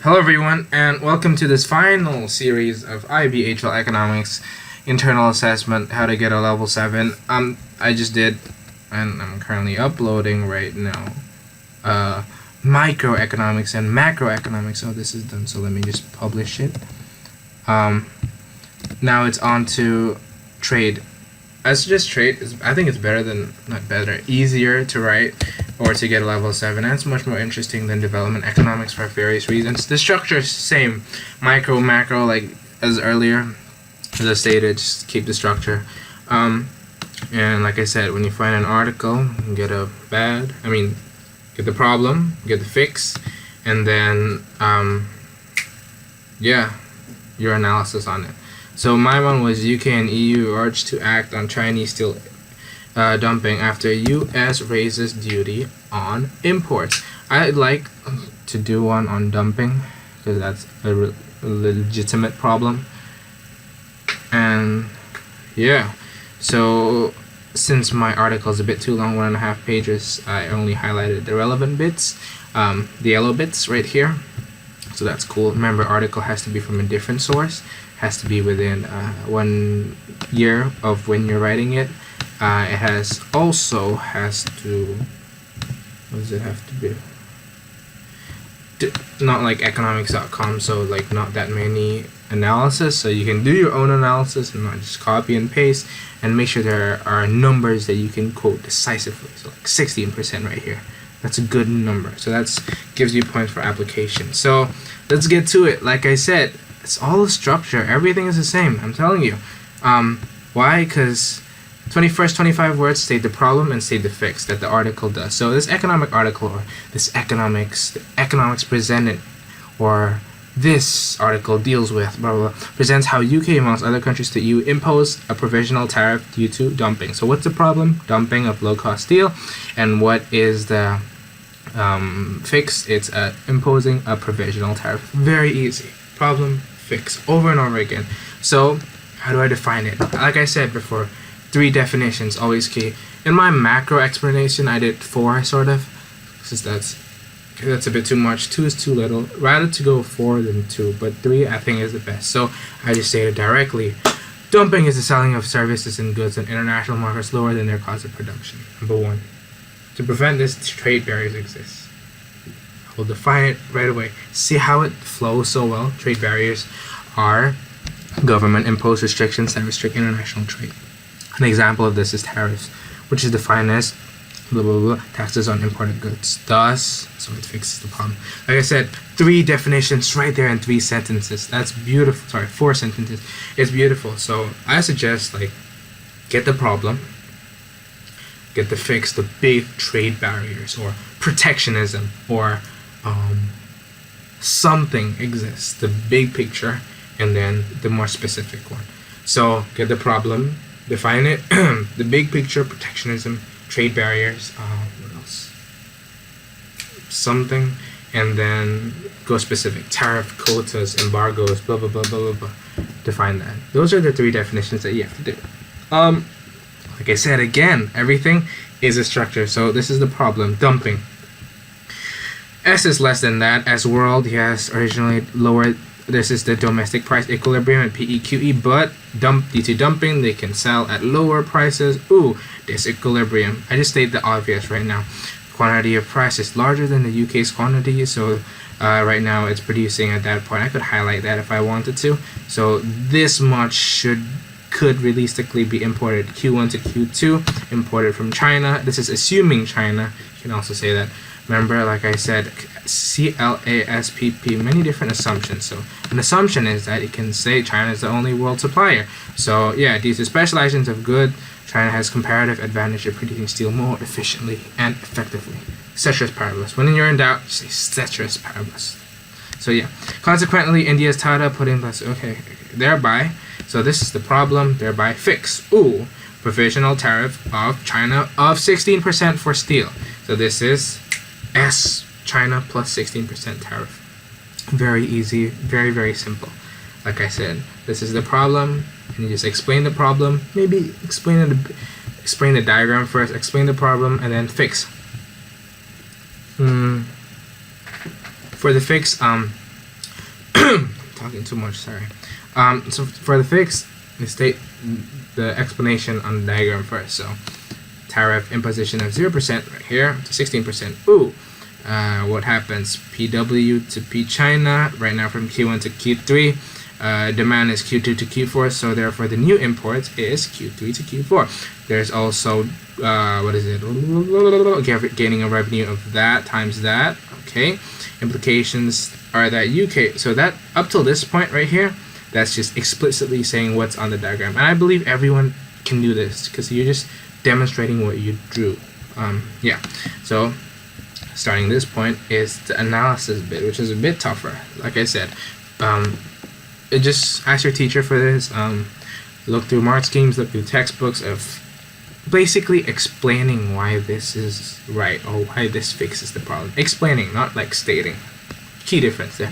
Hello everyone, and welcome to this final series of IBHL Economics Internal Assessment, How to Get a Level 7. I just did, and I'm currently uploading right now, Microeconomics and Macroeconomics. So this is done, so let me just publish it. Now it's on to trade. I suggest trade. I think it's better than, not better, easier to write or to get a level 7, and it's much more interesting than development economics for various reasons. The structure is the same, micro, macro, like as earlier, as I stated, just keep the structure. And like I said, when you find an article, get the problem, get the fix, and then your analysis on it. So my one was UK and EU urge to act on Chinese steel dumping after US raises duty on imports. I'd like to do one on dumping because that's a legitimate problem. And yeah, so since my article is a bit too long, 1.5 pages, I only highlighted the relevant bits, the yellow bits right here. So that's cool. Remember, article has to be from a different source, has to be within 1 year of when you're writing it. It also has to, what does it have to be? Not like economics.com, so like not that many analysis, so you can do your own analysis and not just copy and paste, and make sure there are numbers that you can quote decisively. So like 16% right here. That's a good number. So that's gives you points for application. So let's get to it. Like I said, it's all a structure. Everything is the same. I'm telling you. Why? Because 25 words state the problem and state the fix that the article does. So this economic article, or this economics presented, or this article deals with, blah, blah, blah, presents how UK, amongst other countries to EU, impose a provisional tariff due to dumping. So what's the problem? Dumping of low-cost steel. And what is the fix? It's imposing a provisional tariff. Very easy. Problem, fix, over and over again. So how do I define it? Like I said before, 3 definitions, always key. In my macro explanation, I did 4, sort of, because that's a bit too much. 2 is too little. Rather to go 4 than 2, but 3 I think is the best. So I just stated directly, dumping is the selling of services and goods in international markets lower than their cost of production. Number 1. To prevent this, trade barriers exist. We'll define it right away. See how it flows so well? Trade barriers are government-imposed restrictions that restrict international trade. An example of this is tariffs, which is defined as blah, blah, blah, taxes on imported goods. Thus, so it fixes the problem. Like I said, 3 definitions right there in 3 sentences. That's beautiful. Sorry, 4 sentences. It's beautiful. So I suggest, like, get the problem, get the fix, the big trade barriers, or protectionism, or something exists, the big picture, and then the more specific one. So get the problem, define it, the big picture, protectionism, trade barriers, what else? Something, and then go specific, tariff, quotas, embargoes, blah, blah, blah, blah, blah, blah. Define that. Those are the 3 definitions that you have to do. Like I said, again, everything is a structure. So this is the problem, dumping. S is less than that. S world, yes, originally lower. This is the domestic price equilibrium at PEQE, but due to dumping, they can sell at lower prices. Ooh, disequilibrium. I just state the obvious right now. Quantity of price is larger than the UK's quantity, so right now it's producing at that point. I could highlight that if I wanted to. So this much could realistically be imported Q1 to Q2, imported from China. This is assuming China. You can also say that. Remember, like I said, CLASPP, many different assumptions. So an assumption is that it can say China is the only world supplier. So yeah, due to specializations of good, China has comparative advantage of producing steel more efficiently and effectively. Ceteris paribus. When you're in doubt, say ceteris paribus. So yeah, consequently, India is tied up putting less. Okay, thereby. So this is the problem. Thereby fix. Ooh, provisional tariff of China of 16% for steel. So this is S, China plus 16% tariff. Very easy, very, very simple. Like I said, this is the problem, and you just explain the problem. Maybe explain the diagram first, explain the problem, and then fix. For the fix, talking too much, sorry. So for the fix, we state the explanation on the diagram first. So tariff imposition of 0% right here to 16%. Ooh, what happens? PW to P China right now from Q1 to Q3. Demand is Q2 to Q4, so therefore the new imports is Q3 to Q4. There's also what is it? Gaining a revenue of that times that. Okay, implications are that UK. So that up till this point right here, that's just explicitly saying what's on the diagram, and I believe everyone can do this because you're just demonstrating what you drew. Yeah. So starting this point is the analysis bit, which is a bit tougher. Like I said, just ask your teacher for this. Look through mark schemes, look through textbooks of basically explaining why this is right or why this fixes the problem. Explaining, not like stating. Key difference there.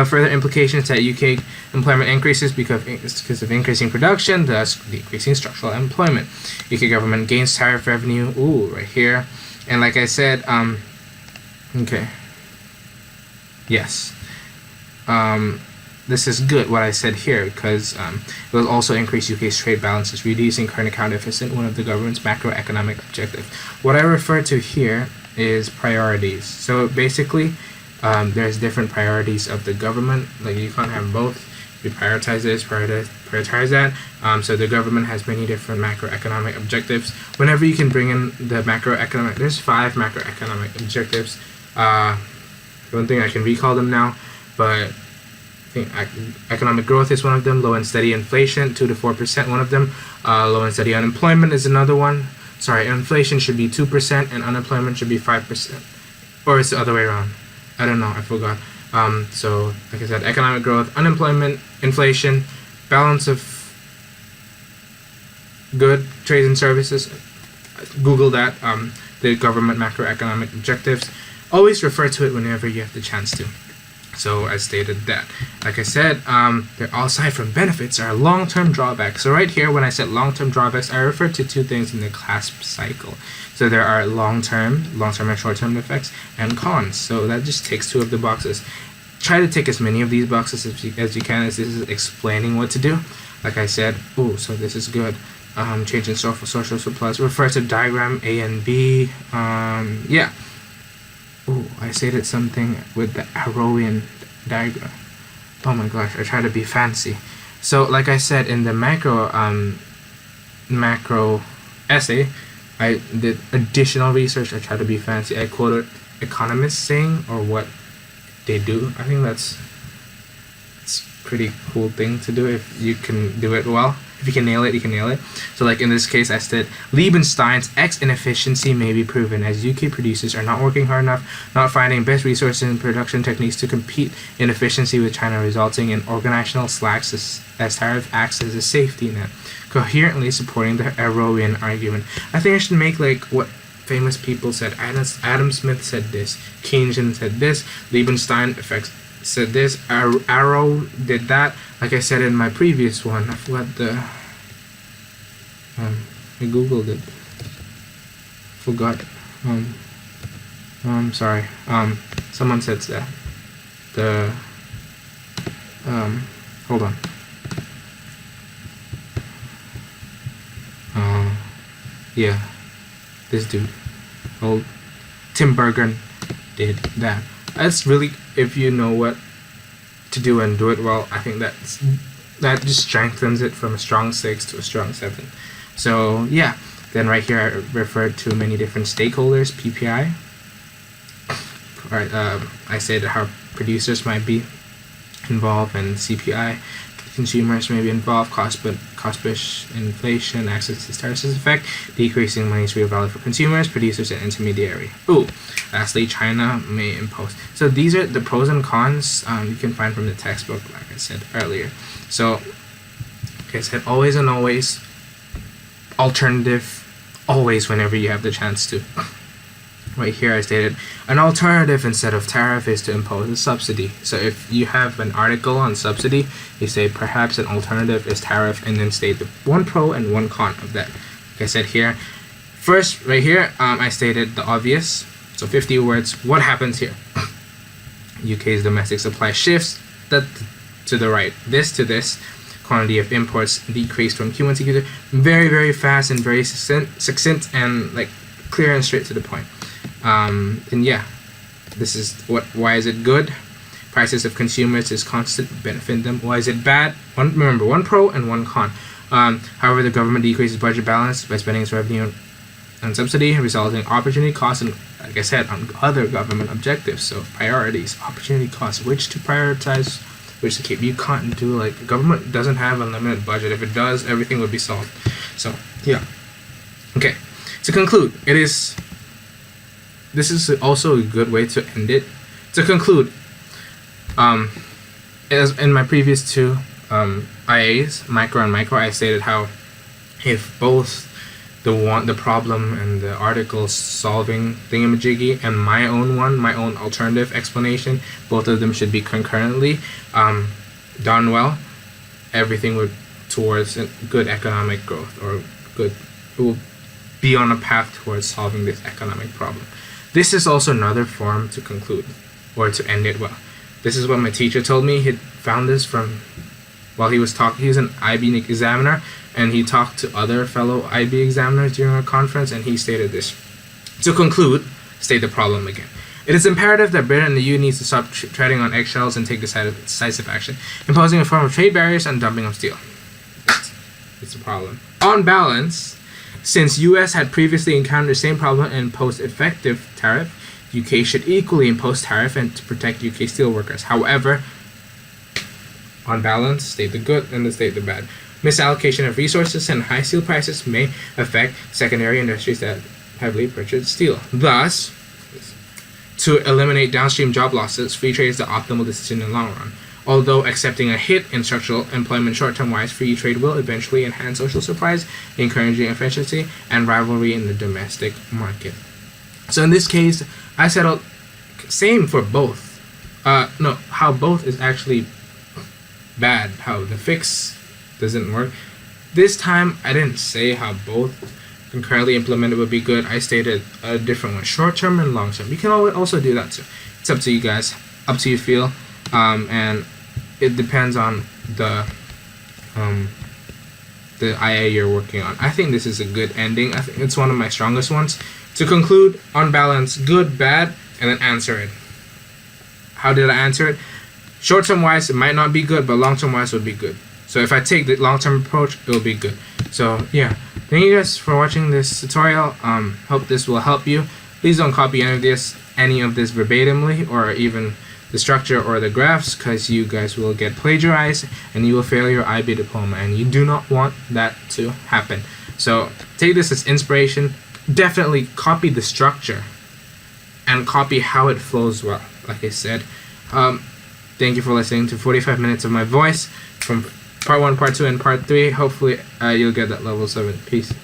Further implications that UK employment increases because of increasing production, thus decreasing structural employment. UK government gains tariff revenue. Ooh, right here. And like I said, okay. Yes. This is good, what I said here, because it will also increase UK's trade balances, reducing current account deficit, one of the government's macroeconomic objectives. What I refer to here is priorities. So basically, there's different priorities of the government. Like, you can't have both. You prioritize this, prioritize that. So the government has many different macroeconomic objectives. Whenever you can bring in the macroeconomic, there's 5 macroeconomic objectives. I don't think I can recall them now, but I think economic growth is one of them. Low and steady inflation, 2 to 4%, one of them. Low and steady unemployment is another one. Sorry, inflation should be 2% and unemployment should be 5%, or it's the other way around. I don't know, I forgot. So like I said, economic growth, unemployment, inflation, balance of good trades and services. Google that. The government macroeconomic objectives. Always refer to it whenever you have the chance to. So I stated that. Like I said, they're all aside from benefits are long-term drawbacks. So right here, when I said long-term drawbacks, I referred to 2 things in the clasp cycle. So there are long-term and short-term effects, and cons. So that just takes 2 of the boxes. Try to take as many of these boxes as you can, as this is explaining what to do. Like I said, ooh, so this is good. Change in social supplies. Refer to diagram A and B. Yeah. Ooh, I stated something with the Arrowian diagram. Oh my gosh, I try to be fancy. So like I said in the macro essay, I did additional research. I try to be fancy. I quoted economists saying or what they do. I think it's a pretty cool thing to do if you can do it well. If you can nail it, you can nail it. So like in this case, I said Liebenstein's X inefficiency may be proven as UK producers are not working hard enough, not finding best resources and production techniques to compete in efficiency with China, resulting in organizational slacks as tariff acts as a safety net, coherently supporting the Arrowian argument. I think I should make like what famous people said. Adam Smith said this, Keynesian said this, Liebenstein effects said this, Arrow did that. Like I said in my previous one, I forgot the I googled it. Forgot. Sorry. Someone said that. Hold on. Yeah. This dude. Old Tim Bergen did that. That's really, if you know what to do and do it well, I think that just strengthens it from a strong 6 to a strong 7. So yeah, then right here I referred to many different stakeholders, PPI. I said how producers might be involved, and CPI, consumers may be involved, cost-push inflation, access to services effect, decreasing money's real value for consumers, producers, and intermediary. Ooh, lastly, China may impose. So these are the pros and cons you can find from the textbook, like I said earlier. So, like I said, always and always, alternative, always whenever you have the chance to. Right here I stated, an alternative instead of tariff is to impose a subsidy. So if you have an article on subsidy, you say perhaps an alternative is tariff, and then state the 1 pro and 1 con of that. Like I said here, first right here, I stated the obvious. So 50 words, what happens here? UK's domestic supply shifts. to the right. This to this. Quantity of imports decreased from Q1 to Q2. Very, very fast and very succinct and like clear and straight to the point. And yeah, this is why is it good? Prices of consumers is constant, benefit them. Why is it bad? Remember, one pro and one con. However, the government decreases budget balance by spending its revenue on subsidy, resulting in opportunity costs and, like I said, on other government objectives. So priorities, opportunity costs, which to prioritize, which to keep. You can't do like the government doesn't have a limited budget. If it does, everything would be solved. So yeah. Okay. To conclude, this is also a good way to end it. To conclude, as in my previous two IAs, micro and micro, I stated how if both the problem and the article solving thingamajiggy and my own alternative explanation, both of them should be concurrently done well, everything would towards good economic growth, or it will be on a path towards solving this economic problem. This is also another form to conclude or to end it well. This is what my teacher told me. He found this from while he was talking. He was an IB examiner, and he talked to other fellow IB examiners during a conference, and he stated this. To conclude, state the problem again. It is imperative that Britain and the EU needs to stop treading on eggshells and take decisive action, imposing a form of trade barriers and dumping of steel. It's a problem. On balance, since US had previously encountered the same problem and imposed effective tariff, UK should equally impose tariff and to protect UK steelworkers. However, on balance, state the good and state the bad. Misallocation of resources and high steel prices may affect secondary industries that heavily purchase steel. Thus, to eliminate downstream job losses, free trade is the optimal decision in the long run. Although accepting a hit in structural employment short-term wise, free trade will eventually enhance social supplies, encouraging efficiency and rivalry in the domestic market. So in this case, I settled same for both. How both is actually bad, how the fix doesn't work. This time I didn't say how both concurrently implemented would be good. I stated a different one, short term and long term. You can also do that too. It's up to you guys, up to you feel, and it depends on the IA you're working on. I think this is a good ending. I think it's one of my strongest ones. To conclude, on balance, good, bad, and then answer it. How did I answer it? Short term wise, it might not be good, but long term wise would be good. So if I take the long term approach, it will be good. So yeah, thank you guys for watching this tutorial. Hope this will help you. Please don't copy any of this verbatimly, or even the structure or the graphs, because you guys will get plagiarized and you will fail your IB diploma, and you do not want that to happen. So take this as inspiration. Definitely copy the structure and copy how it flows well, like I said. Thank you for listening to 45 minutes of my voice from part 1, part 2, and part 3. Hopefully you'll get that level 7. Peace.